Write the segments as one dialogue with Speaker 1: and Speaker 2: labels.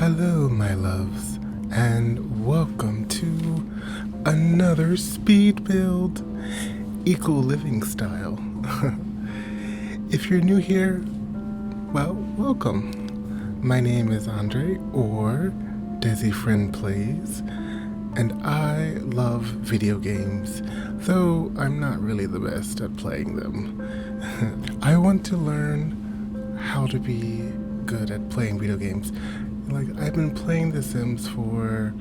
Speaker 1: Hello, my loves, and welcome to another speed build, eco-living style. If you're new here, well, welcome. My name is Andre, or Desifriend Plays, and I love video games, though I'm not really the best at playing them. I want to learn how to be good at playing video games. Like, I've been playing The Sims for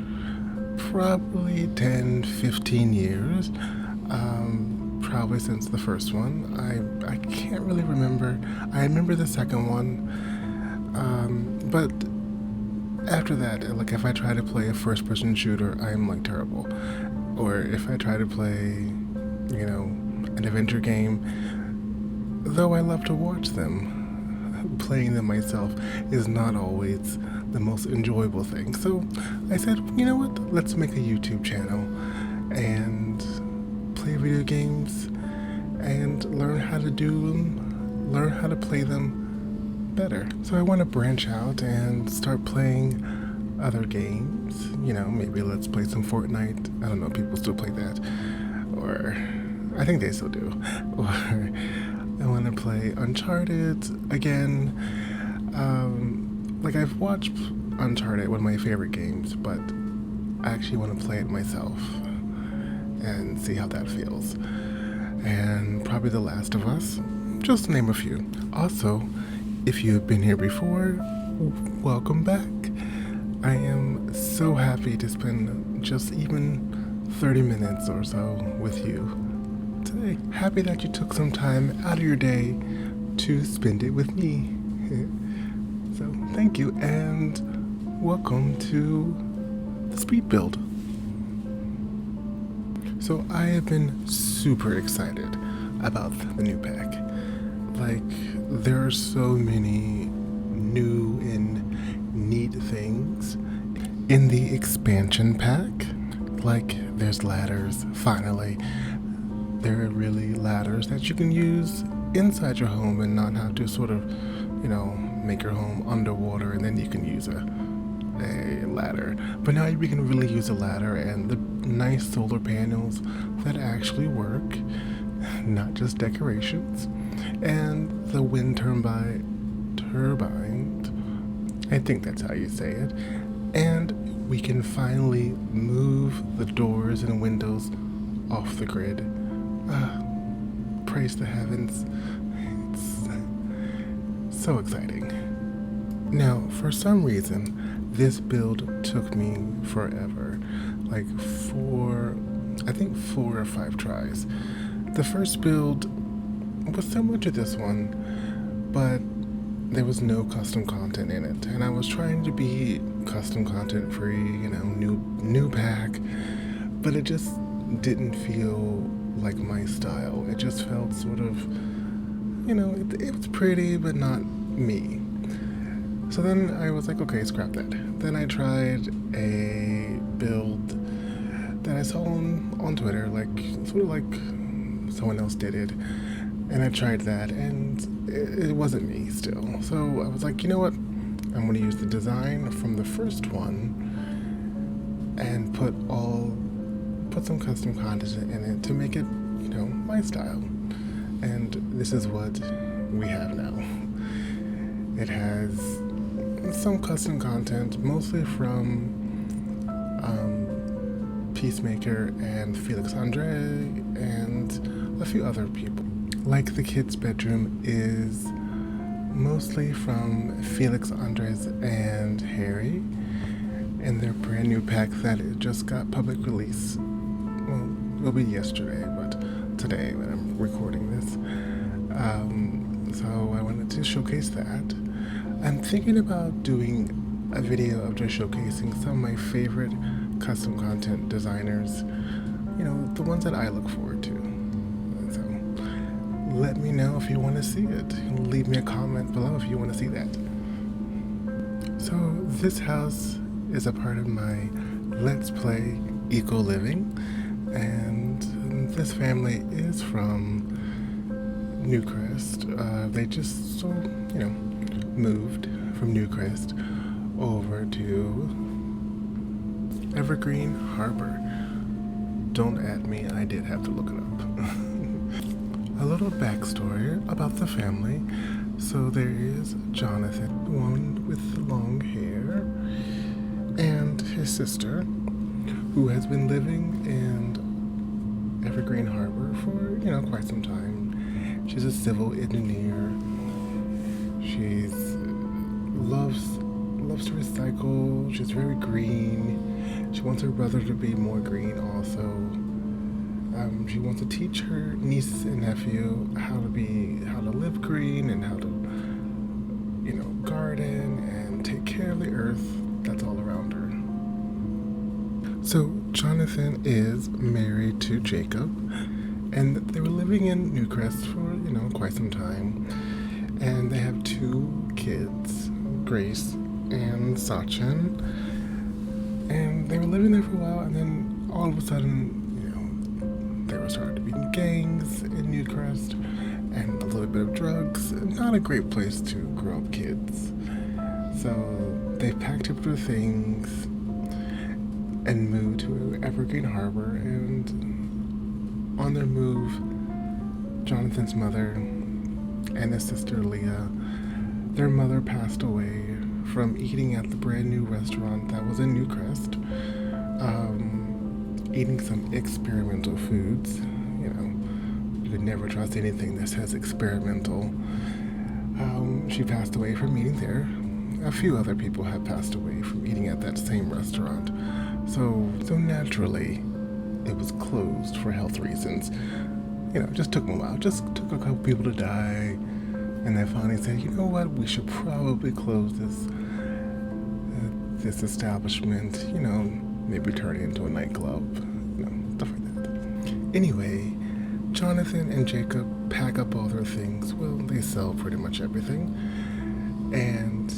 Speaker 1: probably 10, 15 years, probably since the first one. I can't really remember. I remember the second one, but after that, like, if I try to play a first-person shooter, I'm like terrible. Or if I try to play, an adventure game, though I love to watch them, playing them myself is not always the most enjoyable thing. So I said, you know what, let's make a YouTube channel and play video games and learn how to do them, learn how to play them better. So I want to branch out and start playing other games. Maybe let's play some Fortnite. I don't know, people still play that. Or I think they still do. Or I want to play Uncharted again. Like, I've watched Uncharted, one of my favorite games, but I actually want to play it myself and see how that feels. And probably The Last of Us, just to name a few. Also, if you have been here before, welcome back. I am so happy to spend just even 30 minutes or so with you today. Happy that you took some time out of your day to spend it with me. So thank you, and welcome to the speed build. So I have been super excited about the new pack. Like, there are so many new and neat things in the expansion pack. Like, there's ladders, finally. There are really ladders that you can use inside your home and not have to sort of, make your home underwater, and then you can use a ladder. But now we can really use a ladder, and the nice solar panels that actually work, not just decorations, and the wind turbine, I think that's how you say it, and we can finally move the doors and windows off the grid. Praise the heavens. It's so exciting. Now, for some reason, this build took me forever. Like, I think 4 or 5 tries. The first build was similar to this one, but there was no custom content in it. And I was trying to be custom content free, new pack, but it just didn't feel like my style. It just felt sort of, it was pretty, but not me. So then I was like, okay, scrap that. Then I tried a build that I saw on Twitter, like, sort of like someone else did it. And I tried that, and it wasn't me still. So I was like, you know what? I'm going to use the design from the first one and put some custom content in it to make it, my style. And this is what we have now. It has some custom content, mostly from Peacemaker and Felix Andre and a few other people. Like, the kids' bedroom is mostly from Felix Andres and Harry, and their brand new pack that it just got public release. Well, it'll be yesterday, but today when I'm recording this. So I wanted to showcase that. I'm thinking about doing a video of just showcasing some of my favorite custom content designers, the ones that I look forward to. So let me know if you want to see it. Leave me a comment below if you want to see that. So this house is a part of my Let's Play Eco Living, and this family is from Newcrest. They just moved from Newcrest over to Evergreen Harbor. Don't at me, I did have to look it up. A little backstory about the family. So there is Jonathan, the one with the long hair, and his sister, who has been living in Evergreen Harbor for, quite some time. She's a civil engineer. She's loves to recycle. She's very green. She wants her brother to be more green also. She wants to teach her niece and nephew how to live green and how to, garden and take care of the earth that's all around her. So Jonathan is married to Jacob, and they were living in Newcrest for, quite some time. And they have 2 kids, Grace and Sachin. And they were living there for a while, and then all of a sudden, they were starting to be in gangs in Newcrest and a little bit of drugs. Not a great place to grow up kids. So they packed up their things and moved to Evergreen Harbor. And on their move, Jonathan's mother and his sister Leah, their mother passed away from eating at the brand new restaurant that was in Newcrest, eating some experimental foods. You could never trust anything that says experimental. She passed away from eating there. A few other people have passed away from eating at that same restaurant. So naturally, it was closed for health reasons. It just took them a while. Just took a couple people to die. And they finally said, you know what, we should probably close this establishment, maybe turn it into a nightclub, stuff like that. Anyway, Jonathan and Jacob pack up all their things. Well, they sell pretty much everything. And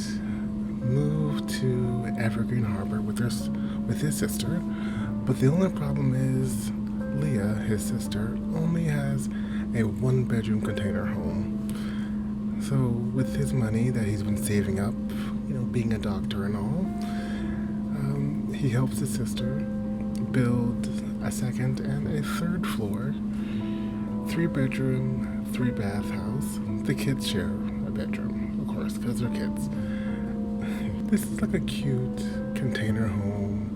Speaker 1: move to Evergreen Harbor with his sister. But the only problem is Leah, his sister, only has a 1-bedroom container home. So with his money that he's been saving up, being a doctor and all, he helps his sister build a 2nd and a 3rd floor, 3-bedroom, 3-bath house. The kids share a bedroom, of course, because they're kids. This is like a cute container home.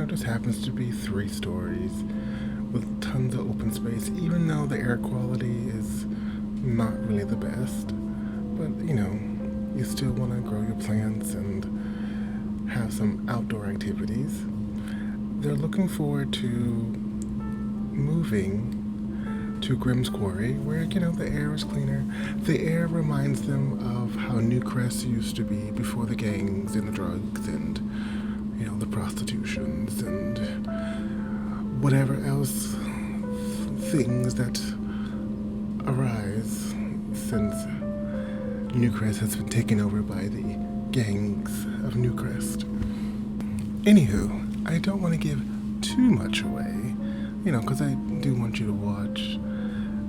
Speaker 1: Just happens to be 3 stories with tons of open space, even though the air quality is not really the best. But, you still want to grow your plants and have some outdoor activities. They're looking forward to moving to Grimm's Quarry, where, the air is cleaner. The air reminds them of how Newcrest used to be before the gangs and the drugs and, the prostitutions and whatever else things that arise since Newcrest has been taken over by the gangs of Newcrest. Anywho, I don't want to give too much away, because I do want you to watch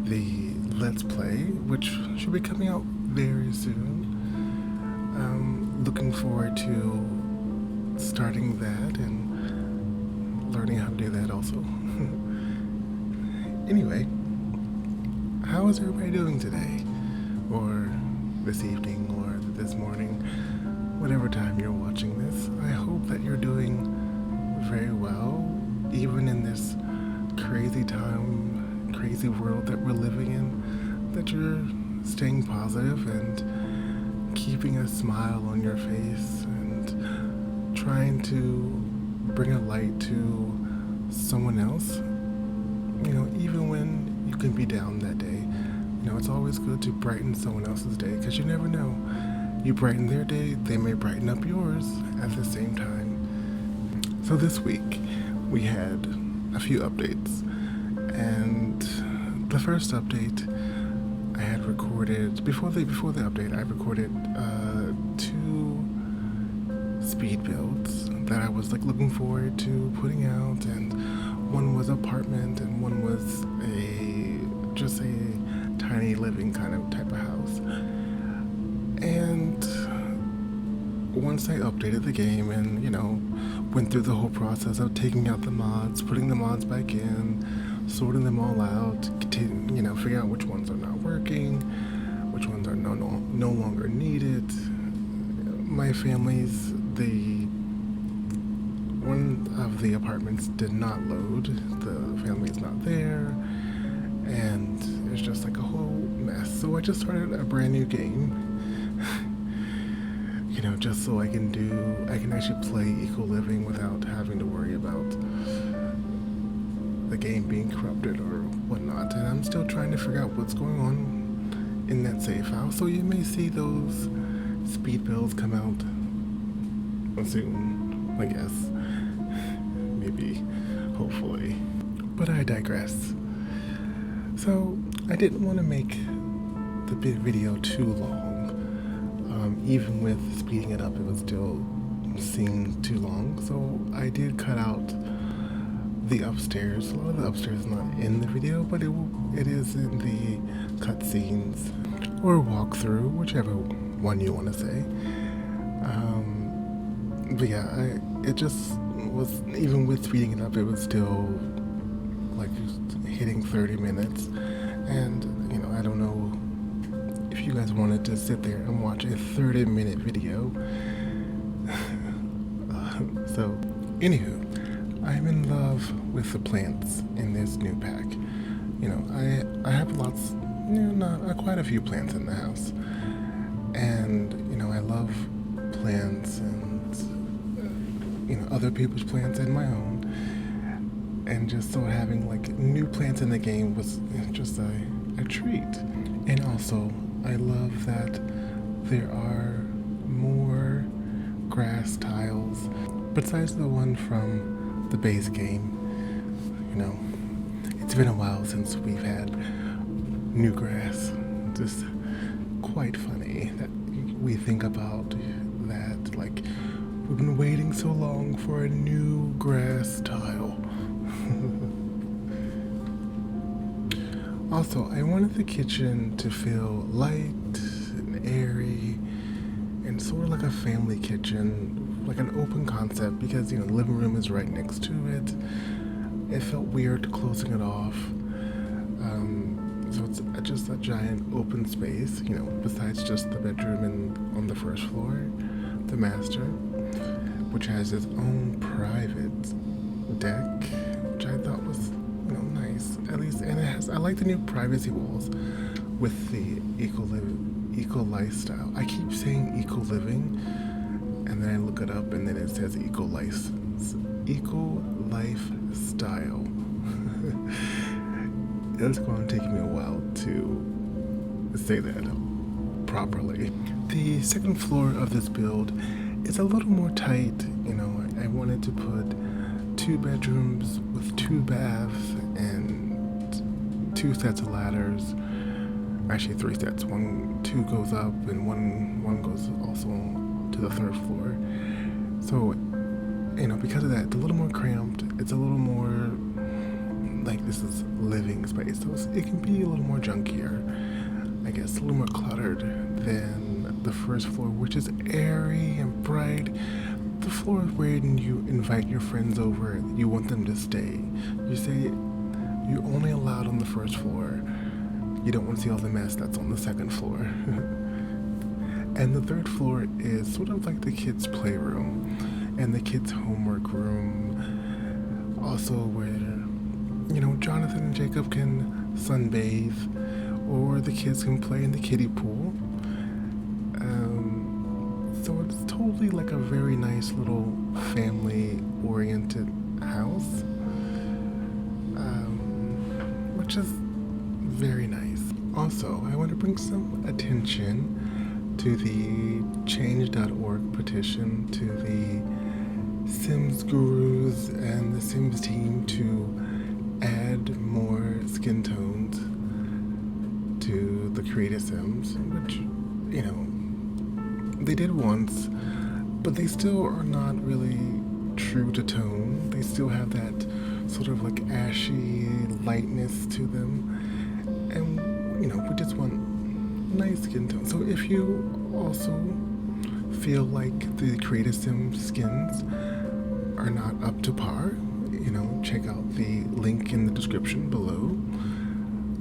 Speaker 1: the Let's Play, which should be coming out very soon. Looking forward to starting that and learning how to do that also. Anyway, how is everybody doing today? Or this evening, or this morning, whatever time you're watching this. I hope that you're doing very well, even in this crazy time, crazy world that we're living in, that you're staying positive and keeping a smile on your face and trying to bring a light to someone else, even when you can be down that day. It's always good to brighten someone else's day, because you never know. You brighten their day, they may brighten up yours at the same time. So this week, we had a few updates. And the first update, I had recorded, before the update, I recorded 2 speed builds that I was looking forward to putting out, and one was apartment and one was just a tiny living type of house. And once I updated the game and, went through the whole process of taking out the mods, putting the mods back in, sorting them all out, figuring out which ones are not working, which ones are no longer needed. My family's, one of the apartments did not load, the family's not there, and it's just like a whole mess. So I just started a brand new game, just so I can actually play Eco Living without having to worry about the game being corrupted or whatnot. And I'm still trying to figure out what's going on in that save file. So you may see those speed builds come out soon, I guess. Maybe, hopefully. But I digress. So I didn't want to make the video too long. Even with speeding it up, it was still seemed too long. So I did cut out the upstairs. A lot of the upstairs is not in the video, but it is in the cutscenes or walkthrough, whichever one you want to say. But yeah, it just was, even with speeding it up, it was still like hitting 30 minutes. And, I don't know if you guys wanted to sit there and watch a 30-minute video. So, anywho, I'm in love with the plants in this new pack. I have lots, quite a few plants in the house. And, I love plants and, other people's plants and my own. And just so having new plants in the game was just a treat. And also, I love that there are more grass tiles besides the one from the base game. It's been a while since we've had new grass. Just quite funny that we think about that, we've been waiting so long for a new grass tile. Also, I wanted the kitchen to feel light and airy and sort of like a family kitchen, like an open concept, because, the living room is right next to it. It felt weird closing it off. So it's just a giant open space, besides just the bedroom on the first floor, the master, which has its own private deck, which I thought was nice, at least. And I like the new privacy walls with the eco lifestyle. I keep saying eco living, and then I look it up and then it says eco lifestyle. It's going to take me a while to say that properly. The second floor of this build is a little more tight. I wanted to put 2 bedrooms with 2 baths and 2 sets of ladders. Actually 3 sets. 2 goes up and one goes also to the 3rd floor. So, because of that, it's a little more cramped. It's a little more this is living space. So it can be a little more junkier, I guess, a little more cluttered than the first floor, which is airy and bright. The floor is where you invite your friends over, you want them to stay. You say you're only allowed on the first floor. You don't want to see all the mess that's on the 2nd floor. And the 3rd floor is sort of like the kids' playroom and the kids' homework room. Also where, Jonathan and Jacob can sunbathe, or the kids can play in the kiddie pool. So it's totally like a very nice little family-oriented house, which is very nice. Also, I want to bring some attention to the chng.it petition to the Sims gurus and the Sims team to add more skin tones to the creative Sims, which, they did once, but they still are not really true to tone. They still have that sort of ashy lightness to them. And, we just want nice skin tone. So if you also feel like the Creative Sim skins are not up to par, check out the link in the description below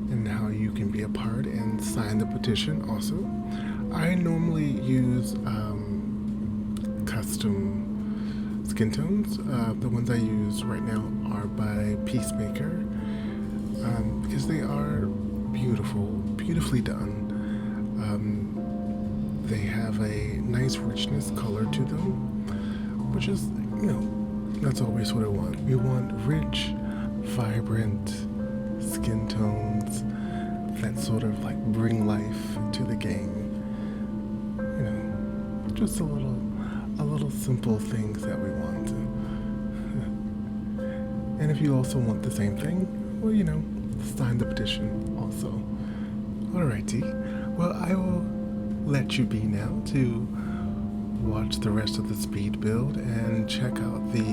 Speaker 1: and how you can be a part and sign the petition also. I normally use custom skin tones. The ones I use right now are by Peacemaker because they are beautifully done. They have a nice richness color to them, which is, that's always what I want. We want rich, vibrant skin tones that sort of like bring life to the game. Just a little simple things that we want. And if you also want the same thing, well, sign the petition also. Alrighty, well, I will let you be now to watch the rest of the speed build and check out the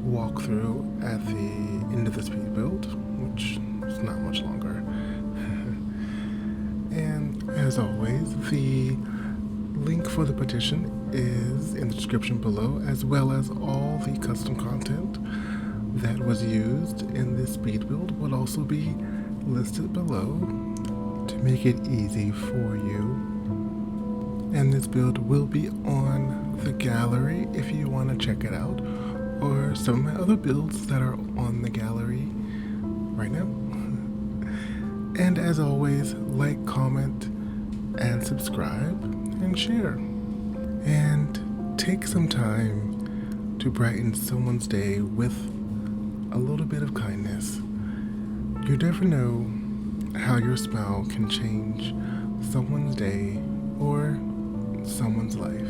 Speaker 1: walkthrough at the end of the speed build, which is not much longer. And as always, the link for the petition is in the description below, as well as all the custom content that was used in this speed build will also be listed below to make it easy for you. And this build will be on the gallery if you want to check it out, or some of my other builds that are on the gallery right now. And as always, like, comment, and subscribe, and share. And take some time to brighten someone's day with a little bit of kindness. You never know how your smile can change someone's day or someone's life.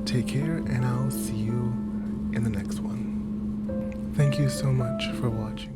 Speaker 1: Take care, and I'll see you in the next one. Thank you so much for watching.